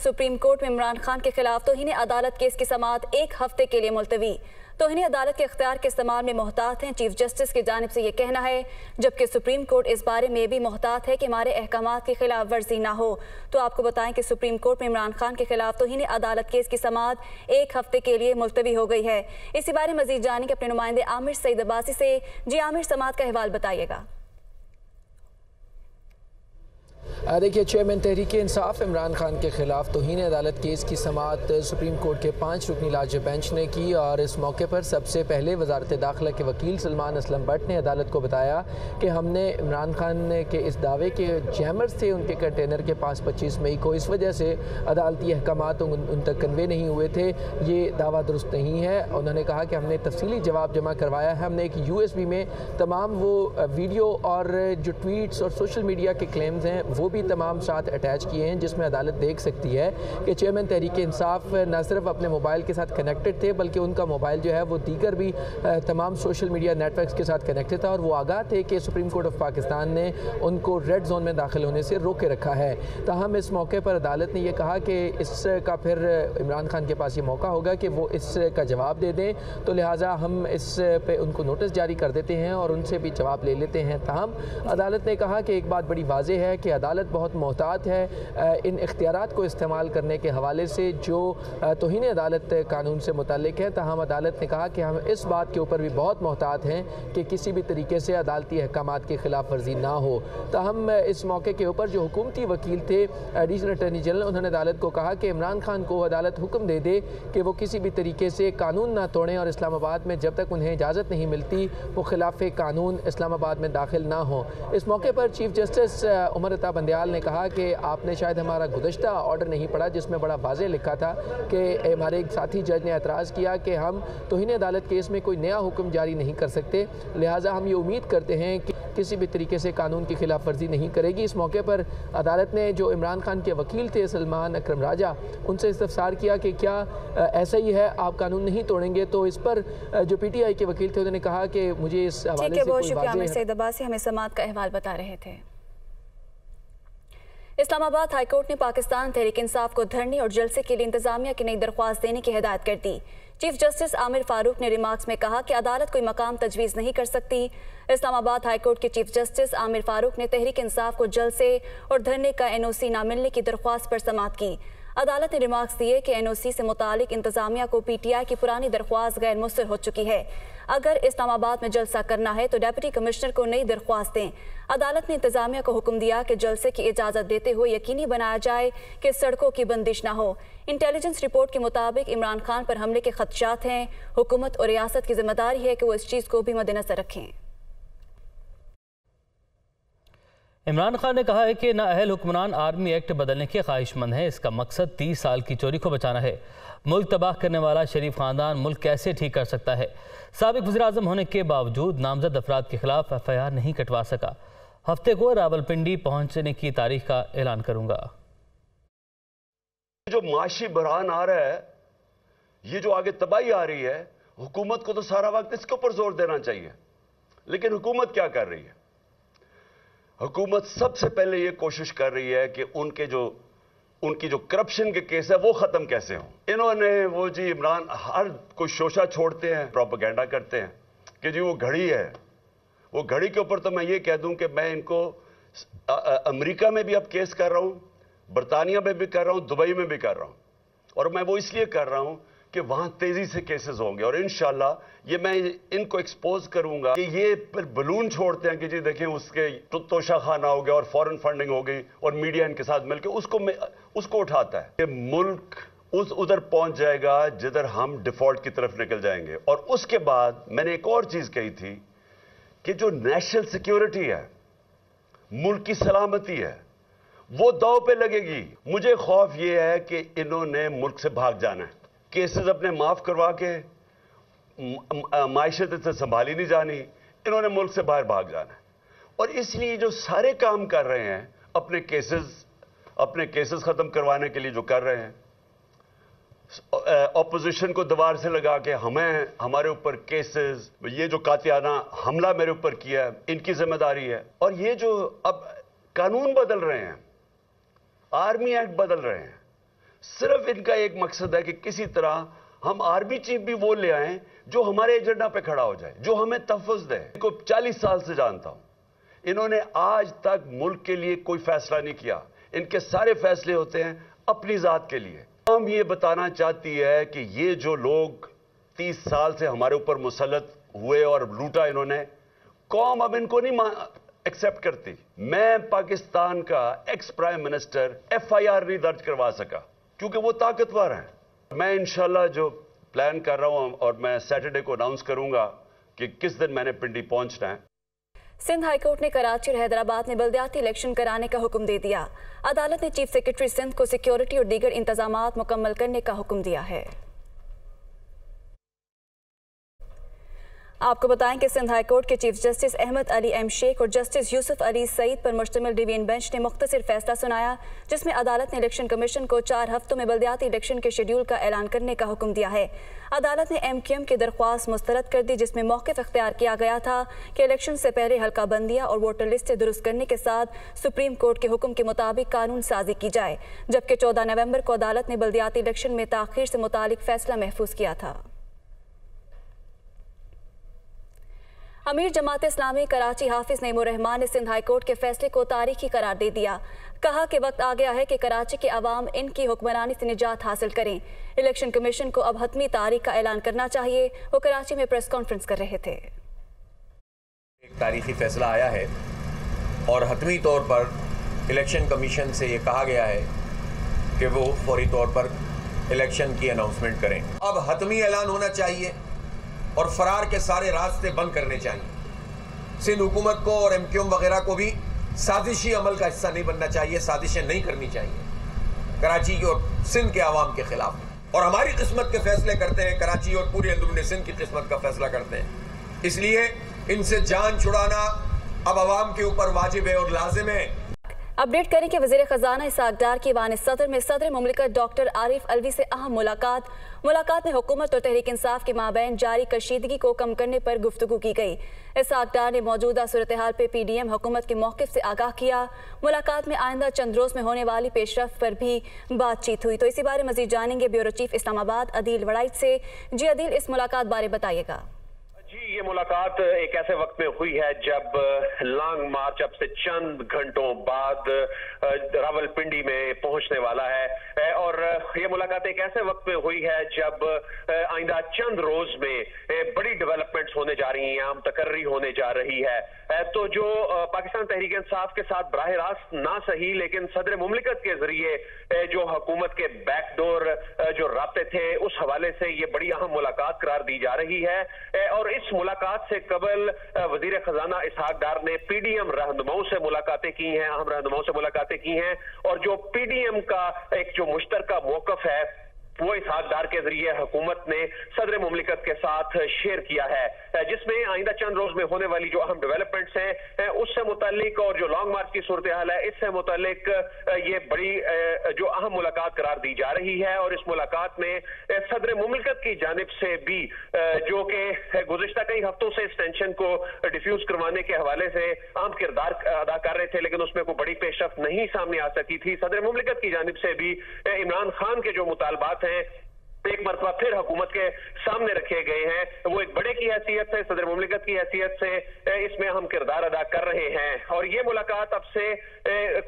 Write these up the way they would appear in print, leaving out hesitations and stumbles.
Supreme court में इमरान खान के खिलाफ तौहीन अदालत केस की समाअत 1 हफ्ते के लिए मुलतवी। तौहीन अदालत के इख्तियार के इस्तेमाल में मोहतात हैं, चीफ जस्टिस की जानिब से ये कहना है, जबकि सुप्रीम कोर्ट इस बारे में भी मोहतात है कि हमारे अहकामात की खिलाफ वर्जी ना हो। तो आपको बताएं कि सुप्रीम कोर्ट में इमरान खान के खिलाफ तौहीन अदालत केस की समाअत 1 हफ्ते के लिए मुलतवी हो गई है। इसी बारे में मजीद जानेंगे अपने नुमाइंदे आमिर सईद अब्बासी से। जी आमिर, समाअत का अहवाल बताइएगा। देखिए, चेयरमैन तहरीक इंसाफ इमरान खान के खिलाफ तौहीन अदालत केस की समाअत सुप्रीम कोर्ट के 5 रुकनी लार्ज बेंच ने की और इस मौके पर सबसे पहले वजारत दाखिला के वकील सलमान असलम भट्ट ने अदालत को बताया कि हमने इमरान खान के इस दावे के जैमर्स थे उनके कंटेनर के पास 25 मई को, इस वजह से अदालती अहकामात उन तक कन्वे नहीं हुए थे, ये दावा दुरुस्त नहीं है। उन्होंने कहा कि हमने तफसीली जवाब जमा करवाया है, हमने एक USB में तमाम वो वीडियो और जो ट्वीट्स और सोशल मीडिया के क्लेम्स हैं वो भी तमाम साथ अटैच किए हैं, जिसमें अदालत देख सकती है कि चेयरमैन तहरीक इंसाफ न सिर्फ अपने मोबाइल के साथ कनेक्टेड थे बल्कि उनका मोबाइल जो है वो दीगर भी तमाम सोशल मीडिया नेटवर्क्स के साथ कनेक्टेड था और वो आगाह थे कि सुप्रीम कोर्ट ऑफ पाकिस्तान ने उनको रेड जोन में दाखिल होने से रोक के रखा है। ताहम इस मौके पर अदालत ने यह कहा कि इसका फिर इमरान खान के पास ये मौका होगा कि वो इसका जवाब दे दें, तो लिहाजा हम इस पे उनको नोटिस जारी कर देते हैं और उनसे भी जवाब ले लेते हैं। ताहम अदालत ने कहा कि एक बात बड़ी वाज़ेह है कि अदालत बहुत मोहतात है इन इख्तियारात को इस्तेमाल करने के हवाले से जो तौहीन अदालत कानून से मुताल्लिक है। ताहम अदालत ने कहा कि हम इस बात के ऊपर भी बहुत मोहतात हैं कि किसी भी तरीके से अदालती अहकामात की खिलाफ वर्जी ना हो। ताहम इस मौके के ऊपर जो हुकूमती वकील थे एडिशनल अटॉर्नी जनरल, उन्होंने अदालत को कहा कि इमरान खान को अदालत हुक्म दे दे कि वो किसी भी तरीके से कानून ना तोड़ें और इस्लामाबाद में जब तक उन्हें इजाज़त नहीं मिलती वो खिलाफ कानून इस्लामाबाद में दाखिल ना हो। इस मौके पर चीफ जस्टिस उमर अता बंदयाल ने कहा कि आपने शायद हमारा गुज़श्ता ऑर्डर नहीं पढ़ा जिसमें बड़ा वाज़ेह लिखा था कि हमारे एक साथी जज ने एतराज़ किया कि हम तौहीन अदालत केस में कोई नया हुक्म जारी नहीं कर सकते, लिहाजा हम ये उम्मीद करते हैं कि किसी भी तरीके से कानून की खिलाफ वर्जी नहीं करेगी। इस मौके पर अदालत ने जो इमरान खान के वकील थे सलमान अकरम राजा, उनसे इस्तफसार किया कि क्या ऐसा ही है, आप कानून नहीं तोड़ेंगे। तो इस पर जो PTI के वकील थे उन्होंने कहा कि मुझे इस हवाले से बहुत शुक्रिया आमिर सईद अब्बासी, हमें समाअत का अहवाल बता रहे थे। इस्लामाबाद हाई कोर्ट ने पाकिस्तान तहरीक इंसाफ को धरने और जलसे के लिए इंतजामिया की नई दरख्वास्त देने की हिदायत कर दी। चीफ जस्टिस आमिर फारूक ने रिमार्क्स में कहा कि अदालत कोई मकाम तजवीज़ नहीं कर सकती। इस्लामाबाद हाई कोर्ट के चीफ जस्टिस आमिर फारूक ने तहरीक इंसाफ को जलसे और धरने का NOC ना मिलने की दरख्वास्त पर समाअत की। अदालत ने रिमार्क्स दिए कि NOC से मुतालिक इंतजामिया को PTI की पुरानी दरख्वास्त गैर मुस्तर हो चुकी है। अगर इस्लामाबाद में जलसा करना है तो डिप्टी कमिश्नर को नई दरख्वास्त दें। अदालत ने इंतजामिया को हुक्म दिया कि जलसे की इजाज़त देते हुए यकीनी बनाया जाए कि सड़कों की बंदिश ना हो। इंटेलिजेंस रिपोर्ट के मुताबिक इमरान खान पर हमले के खदशात हैं। हुकूमत और रियासत की जिम्मेदारी है कि वो इस चीज़ को भी मद्देनजर रखें। इमरान खान ने कहा है कि नाअहल हुक्मरान आर्मी एक्ट बदलने के ख्वाहिशमंद हैं। इसका मकसद 30 साल की चोरी को बचाना है। मुल्क तबाह करने वाला शरीफ खानदान मुल्क कैसे ठीक कर सकता है? साबिक वज़ीर आज़म होने के बावजूद नामजद अफराद के खिलाफ FIR नहीं कटवा सका। हफ्ते को रावलपिंडी पहुंचने की तारीख का ऐलान करूंगा। जो माशी बहरान आ रहा है, ये जो आगे तबाही आ रही है, हुकूमत को तो सारा वक्त इसके ऊपर जोर देना चाहिए, लेकिन हुकूमत क्या कर रही है? हुकूमत सबसे पहले ये कोशिश कर रही है कि उनकी जो करप्शन के केस है वो खत्म कैसे हो। इन्होंने वो जी इमरान हर कोई शोशा छोड़ते हैं, प्रोपेगेंडा करते हैं कि जी वो घड़ी है। वो घड़ी के ऊपर तो मैं ये कह दूं कि मैं इनको अमेरिका में भी अब केस कर रहा हूं, बरतानिया में भी कर रहा हूं, दुबई में भी कर रहा हूं, और मैं वो इसलिए कर रहा हूं कि वहां तेजी से केसेस होंगे और इंशाल्लाह ये मैं इनको एक्सपोज करूंगा कि ये फिर बलून छोड़ते हैं कि जी देखें उसके तोशा खाना हो गया और फॉरेन फंडिंग हो गई और मीडिया इनके साथ मिलकर उसको उठाता है कि मुल्क उधर पहुंच जाएगा जिधर हम डिफॉल्ट की तरफ निकल जाएंगे। और उसके बाद मैंने एक और चीज कही थी कि जो नेशनल सिक्योरिटी है, मुल्क की सलामती है, वो दांव पे लगेगी। मुझे खौफ ये है कि इन्होंने मुल्क से भाग जाना है, केसेस अपने माफ करवा के माइशत से संभाली नहीं जानी, इन्होंने मुल्क से बाहर भाग जाना है। और इसलिए जो सारे काम कर रहे हैं अपने केसेस खत्म करवाने के लिए जो कर रहे हैं, ऑपोजिशन को दीवार से लगा के हमारे ऊपर केसेस, ये जो कातिलाना हमला मेरे ऊपर किया है इनकी जिम्मेदारी है। और ये जो अब कानून बदल रहे हैं, आर्मी एक्ट बदल रहे हैं, सिर्फ इनका एक मकसद है कि किसी तरह हम आर्मी चीफ भी वो ले आएं जो हमारे एजेंडा पे खड़ा हो जाए, जो हमें तहफ़्फ़ुज़ दे। इनको 40 साल से जानता हूं, इन्होंने आज तक मुल्क के लिए कोई फैसला नहीं किया। इनके सारे फैसले होते हैं अपनी ज़ात के लिए। हम ये बताना चाहती है कि ये जो लोग 30 साल से हमारे ऊपर मुसल्लत हुए और लूटा इन्होंने, कौम अब इनको नहीं एक्सेप्ट करती। मैं पाकिस्तान का एक्स प्राइम मिनिस्टर FIR नहीं दर्ज करवा सका क्योंकि वो ताकतवर हैं। मैं इंशाल्लाह जो प्लान कर रहा हूं और मैं सैटरडे को अनाउंस करूंगा कि किस दिन मैंने पिंडी पहुंचना है। सिंध हाईकोर्ट ने कराची और हैदराबाद में बल्दियाती इलेक्शन कराने का हुक्म दे दिया। अदालत ने चीफ सेक्रेटरी सिंध को सिक्योरिटी और दीगर इंतजामात मुकम्मल करने का हुक्म दिया है। आपको बताएं कि सिंध हाईकोर्ट के chief justice Ahmed Ali M Sheikh और जस्टिस यूसुफ अली सईद पर मुश्तमिल डिवीजन बेंच ने मुख्तसर फैसला सुनाया, जिसमें अदालत ने इलेक्शन कमीशन को 4 हफ्तों में बल्दियाती इलेक्शन के शेड्यूल का ऐलान करने का हुक्म दिया है। अदालत ने MQM की दरख्वास्त मुस्तरद कर दी, जिसमें मौक़िफ़ इख्तियार किया गया था कि इलेक्शन से पहले हल्का बंदियाँ और वोटर लिस्टें दुरुस्त करने के साथ सुप्रीम कोर्ट के हुक्म के मुताबिक कानून साजी की जाए, जबकि 14 नवंबर को अदालत ने बल्दियाती इलेक्शन में ताख़ीर से मुतालिक फैसला महफूज किया था। अमीर जमात इस्लामी कराची हाफिज नईमुर रहमान ने सिंध हाईकोर्ट के फैसले को तारीखी करार दे दिया। कहा कि वक्त आ गया है कि कराची के अवाम इनकी हुक्मरानी से निजात हासिल करें। इलेक्शन कमीशन को अब हतमी तारीख का ऐलान करना चाहिए। वो कराची में प्रेस कॉन्फ्रेंस कर रहे थे। एक तारीखी फैसला आया है और हतमी तौर पर इलेक्शन कमीशन से ये कहा गया है कि वो फौरी तौर पर इलेक्शन की अनाउंसमेंट करें। अब हतमी ऐलान होना चाहिए और फरार के सारे रास्ते बंद करने चाहिए। सिंध हुकूमत को और MQM वगैरह को भी साजिशी अमल का हिस्सा नहीं बनना चाहिए, साजिशें नहीं करनी चाहिए कराची की और सिंध के आवाम के खिलाफ। और हमारी किस्मत के फैसले करते हैं कराची और पूरे अंदरूनी सिंध की किस्मत का फैसला करते हैं, इसलिए इनसे जान छुड़ाना अब आवाम के ऊपर वाजिब है और लाजिम है। अपडेट करें कि वज़ीर ख़जाना इसाक डार की वान सदर में सदर मुमलिकत डॉक्टर आरिफ अलवी से अहम मुलाकात में हुकूमत और तहरीक इंसाफ के माबैन जारी कशीदगी को कम करने पर गुफ्तगू की गई। इसाक डार ने मौजूदा सूरत हाल पर PDM हुकूमत के मौक़िफ़ से आगाह किया। मुलाकात में आइंदा चंद रोज़ में होने वाली पेशरफ्त पर भी बातचीत हुई। तो इसी बारे मज़ीद जानेंगे ब्यूरो चीफ इस्लामाबाद अदील वड़ाइच से। जी अदील, इस मुलाकात बारे बताइएगा। जी, ये मुलाकात एक ऐसे वक्त में हुई है जब लॉन्ग मार्च अब से चंद घंटों बाद रावलपिंडी में पहुंचने वाला है और ये मुलाकात एक ऐसे वक्त में हुई है जब आइंदा चंद रोज में बड़ी डेवलपमेंट्स होने जा रही हैं, आम तकर्री होने जा रही है। तो जो पाकिस्तान तहरीक इंसाफ के साथ बराह रास्त ना सही लेकिन सदर मुमलिकत के जरिए जो हुकूमत के बैकडोर जो राब्ते थे, उस हवाले से ये बड़ी अहम मुलाकात करार दी जा रही है। और इस मुलाकात से कबल वजीर खजाना इसहाक डार ने PDM रहनुमाओं से मुलाकातें की हैं, अहम रहनुमाओं से मुलाकातें की हैं और जो PDM का एक जो मुश्तरका मौक़िफ़ है वो इसहाक डार के जरिए हुकूमत ने सदर मुमलिकत के साथ शेयर किया है, जिसमें आइंदा चंद रोज में होने वाली जो अहम डेवलपमेंट्स हैं उससे मुतालिक और जो लॉन्ग मार्च की सूरत हाल है इससे मुतालिक ये बड़ी जो अहम मुलाकात करार दी जा रही है। और इस मुलाकात में सदर मुमलिकत की जानिब से भी जो कि गुज़िश्ता कई हफ्तों से इस टेंशन को डिफ्यूज करवाने के हवाले से अहम किरदार अदा कर रहे थे लेकिन उसमें कोई बड़ी पेशरफ्त नहीं सामने आ सकी थी। सदर मुमलिकत की जानिब से भी इमरान खान के जो मुतालबात हैं एक मरतबा फिर हुकूमत के सामने रखे गए हैं। वो एक बड़े की हैसियत से, सदर मुमलिकत की हैसियत से इसमें हम किरदार अदा कर रहे हैं। और ये मुलाकात अब से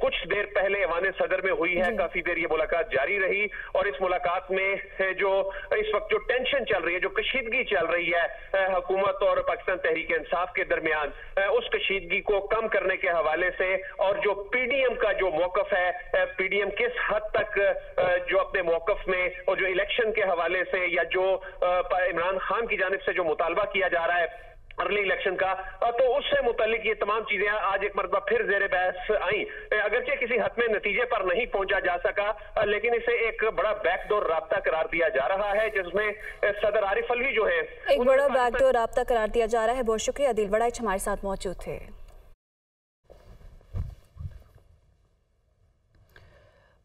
कुछ देर पहले ऐवान सदर में हुई है, काफी देर ये मुलाकात जारी रही और इस मुलाकात में जो इस वक्त जो टेंशन चल रही है, जो कशीदगी चल रही है हुकूमत और पाकिस्तान तहरीक इंसाफ के दरमियान, उस कशीदगी को कम करने के हवाले से और जो PDM का जो मौक़िफ़ है, PDM किस हद तक जो अपने मौक़िफ़ में और जो इलेक्शन के हवाले से या जो इमरान खान की जानिब से जो मुतालबा किया जा रहा है अर्ली इलेक्शन का, तो उससे मुतालिक ये तमाम चीजें आज एक मरतबा फिर जेर बहस आई। अगरचे किसी हद में नतीजे पर नहीं पहुंचा जा सका लेकिन इसे एक बड़ा बैकडोर राब्ता करार दिया जा रहा है जिसमें सदर आरिफ अलवी जो है एक बड़ा बैकडोर राब्ता करार दिया जा रहा है। बहुत शुक्रिया, अदील वड़ाइच हमारे साथ मौजूद थे।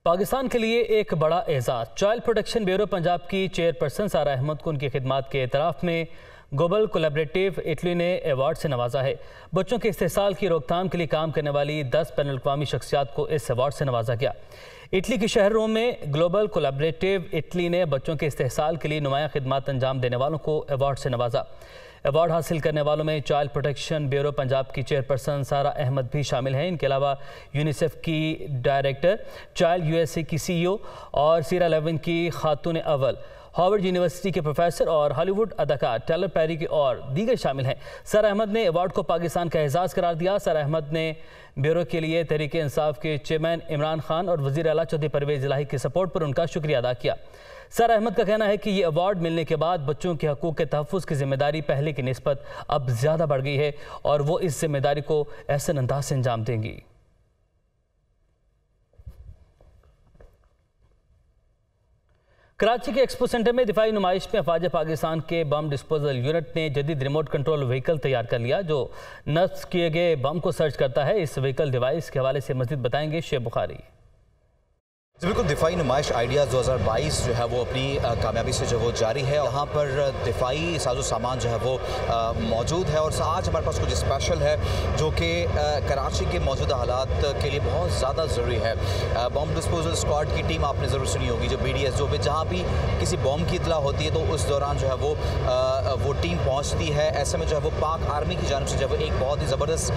पाकिस्तान के लिए एक बड़ा एजाज़। चाइल्ड प्रोटेक्शन ब्यूरो पंजाब की चेयरपर्सन सारा अहमद को उनकी खिदमात के एतराफ़ में ग्लोबल कोलैबोरेटिव इटली ने अवार्ड से नवाजा है। बच्चों के इस्तेहसाल की रोकथाम के लिए काम करने वाली 10 बैनुल अक़वामी शख्सियात को इस अवार्ड से नवाजा गया। इटली के शहर रोम में ग्लोबल कोलैबोरेटिव इटली ने बच्चों के इस्तेहसाल के लिए नुमाया खिदमत अंजाम देने वालों को अवार्ड से नवाजा। अवार्ड हासिल करने वालों में चाइल्ड प्रोटेक्शन ब्यूरो पंजाब की चेयरपर्सन सारा अहमद भी शामिल हैं। इनके अलावा यूनिसेफ की डायरेक्टर, चाइल्ड यूएसए की CEO और सीरा लेविन की खातून अव्वल, हार्वर्ड यूनिवर्सिटी के प्रोफेसर और हॉलीवुड अदाकार टाइलर पेरी के और दीगर शामिल हैं। सारा अहमद ने अवार्ड को पाकिस्तान का एजाज़ करार दिया। सारा अहमद ने ब्यूरो के लिए तहरीक इंसाफ के चेयरमैन इमरान खान और वज़ीर आला चौधरी परवेज़ इलाही की सपोर्ट पर उनका शुक्रिया अदा किया। सारा अहमद का कहना है कि ये अवार्ड मिलने के बाद बच्चों के हकूक़ के तहफ़्फ़ुज़ की जिम्मेदारी पहले की निस्बत अब ज़्यादा बढ़ गई है और वो इस जिम्मेदारी को ऐसे अंदाज से अंजाम देंगी। कराची के एक्सपो सेंटर में दिफाई नुमाइश में अफवाज पाकिस्तान के बम डिस्पोजल यूनिट ने जदीद रिमोट कंट्रोल व्हीकल तैयार कर लिया जो नस्ब किए गए बम को सर्च करता है। इस व्हीकल डिवाइस के हवाले से मज़ीद बताएंगे शेख बुखारी। बिल्कुल, दिफाई नुमाइश आइडियाज़ 2022 जो है वो अपनी कामयाबी से जो वो जारी है। यहाँ पर दिफाई साजो सामान जो है वो मौजूद है और आज हमारे पास कुछ स्पेशल है जो कि कराची के मौजूदा हालात के लिए बहुत ज़्यादा ज़रूरी है। बॉम्ब डिस्पोजल स्क्वाड की टीम आपने ज़रूर सुनी होगी, जो BDSO पे जहाँ भी किसी बॉम्ब की इतला होती है तो उस दौरान जो है वो टीम पहुँचती है। ऐसे में जो है वो पाक आर्मी की जानिब से जो है एक बहुत ही ज़बरदस्त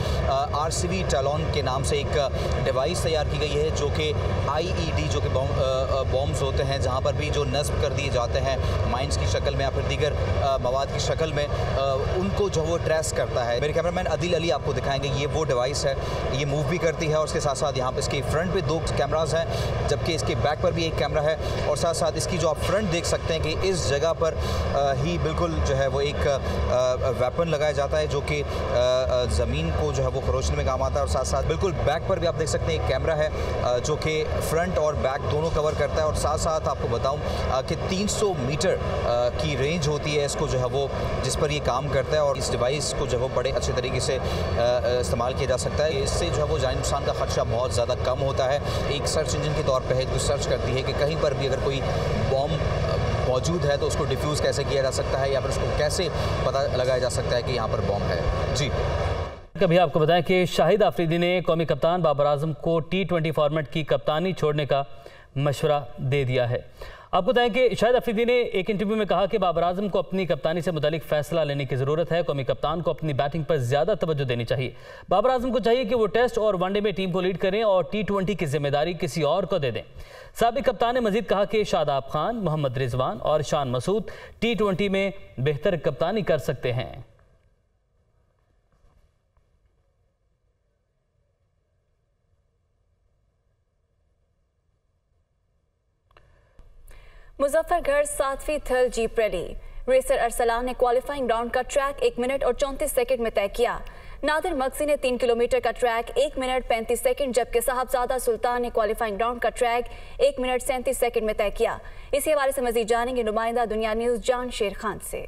RCV टैलॉन के नाम से एक डिवाइस तैयार की गई है जो कि IED जो कि बॉम्ब्स होते हैं जहाँ पर भी जो नस्ब कर दिए जाते हैं माइंस की शक्ल में या फिर दीगर मवाद की शक्ल में, उनको जो वो ट्रेस करता है। मेरे कैमरामैन अदिल अली आपको दिखाएंगे। ये वो डिवाइस है, ये मूव भी करती है और उसके साथ साथ यहाँ पर इसके फ्रंट पे 2 कैमराज हैं जबकि इसके बैक पर भी एक कैमरा है और साथ साथ इसकी जो आप फ्रंट देख सकते हैं कि इस जगह पर ही बिल्कुल जो है वो एक वेपन लगाया जाता है जो कि ज़मीन को जो है वो खरोचने में काम आता है और साथ साथ बिल्कुल बैक पर भी आप देख सकते हैं एक कैमरा है जो कि फ्रंट और बैक दोनों कवर करता है। और साथ साथ आपको बताऊं कि 300 मीटर की रेंज होती है इसको जो है वो जिस पर ये काम करता है और इस डिवाइस को जो है वो बड़े अच्छे तरीके से इस्तेमाल किया जा सकता है। इससे जो है वो जानी नुकसान का खदशा बहुत ज़्यादा कम होता है। एक सर्च इंजन के तौर पर है जो सर्च करती है कि कहीं पर भी अगर कोई बॉम्ब मौजूद है तो उसको डिफ्यूज़ कैसे किया जा सकता है या फिर उसको कैसे पता लगाया जा सकता है कि यहाँ पर बॉम्ब है। जी, कभी आपको बताएं कि शाहिद आफरीदी ने कौमी कप्तान बाबर आजम को T20 फॉर्मेट की कप्तानी छोड़ने का मशवरा दे दिया है। आपको बताएं कि शाहिद आफरीदी ने एक इंटरव्यू में कहा कि बाबर आजम को अपनी कप्तानी से मुतालिक फैसला लेने की ज़रूरत है। कौमी कप्तान को अपनी बैटिंग पर ज़्यादा तवज्जो देनी चाहिए। बाबर आजम को चाहिए कि वो टेस्ट और वनडे में टीम को लीड करें और T20 की जिम्मेदारी किसी और को दे दें। साबिक कप्तान ने मजीद कहा कि शादाब खान, मोहम्मद रिजवान और शान मसूद T20 में बेहतर कप्तानी कर सकते हैं। मुजफ्फरगढ़ 7वीं थल जीप रैली। रेसर अरसलान ने क्वालिफाइंग राउंड का ट्रैक 1 मिनट और 34 सेकंड में तय किया। नादिर मक्सी ने 3 किलोमीटर का ट्रैक 1 मिनट 35 सेकंड जबकि साहबजादा सुल्तान ने क्वालिफाइंग राउंड का ट्रैक 1 मिनट 37 सेकंड में तय किया। इसी हवाले से मजीद जानेंगे नुमाइंदा दुनिया न्यूज़ जान शेर खान से।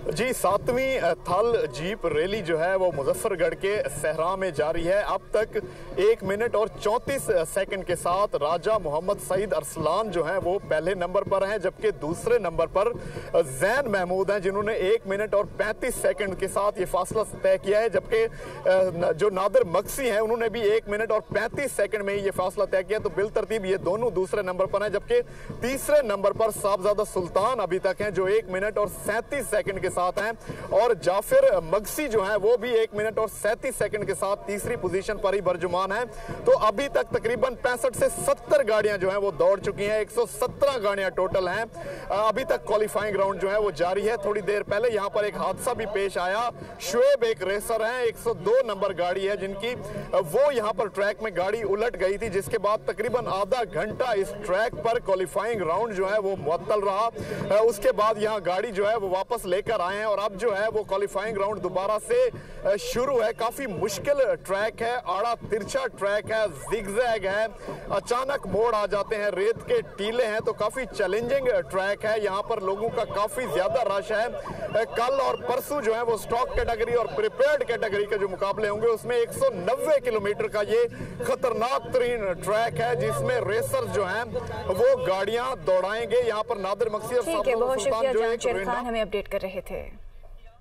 जी, 7वीं थल जीप रैली जो है वो मुजफ्फरगढ़ के सहरा में जारी है। अब तक 1 मिनट और 34 सेकंड के साथ राजा मोहम्मद सईद अरसलान जो हैं वो पहले नंबर पर हैं जबकि दूसरे नंबर पर जैन महमूद हैं जिन्होंने 1 मिनट और 35 सेकंड के साथ ये फासला तय किया है। जबकि जो नादिर मक्सी हैं उन्होंने भी 1 मिनट और 35 सेकंड में ही ये फासला तय किया। तो बिलतरतीब ये दोनों दूसरे नंबर पर हैं जबकि तीसरे नंबर पर साहबजादा सुल्तान अभी तक हैं जो 1 मिनट और 37 सेकंड के साथ हैं और जाफिर मक्सी जो है वो भी 1 मिनट और 37 सेकंड के साथ तीसरी पोजीशन पर ही बरजुमान है। तो अभी तक तकरीबन 65 से 70 गाड़ियां जो हैं वो दौड़ चुकी हैं। 117 गाड़ियां टोटल हैं। अभी तक क्वालिफाइंग राउंड जो है वो जारी है। थोड़ी देर पहले यहां पर एक हादसा भी पेश आया। शुएब एक रेसर हैं, 102 नंबर गाड़ी है जिनकी वो यहां पर ट्रैक में गाड़ी उलट गई थी जिसके बाद तकरीबन आधा घंटा इस ट्रैक पर क्वालिफाइंग राउंड जो है वो मुअत्तल रहा। उसके बाद यहां गाड़ी जो है वो वापस लेकर आए हैं और अब जो है वो क्वालिफाइंग राउंड दोबारा से शुरू है। काफी मुश्किल ट्रैक है, आड़ा तिरछा ट्रैक है, जिगजैग है, अचानक मोड़ आ जाते हैं, रेत के टीले हैं, तो काफी चैलेंजिंग ट्रैक है। यहाँ पर लोगों का काफी ज्यादा रश है। कल और परसों जो है वो स्टॉक कैटेगरी और प्रिपेयर्ड कैटेगरी के जो मुकाबले होंगे उसमें 190 किलोमीटर का ये खतरनाक तरीन ट्रैक है जिसमें रेसर जो हैं वो गाड़ियां दौड़ाएंगे। यहाँ पर नादिर मक्सी और बहुत शुक्रिया जान शेर खान हमें अपडेट कर रहे थे।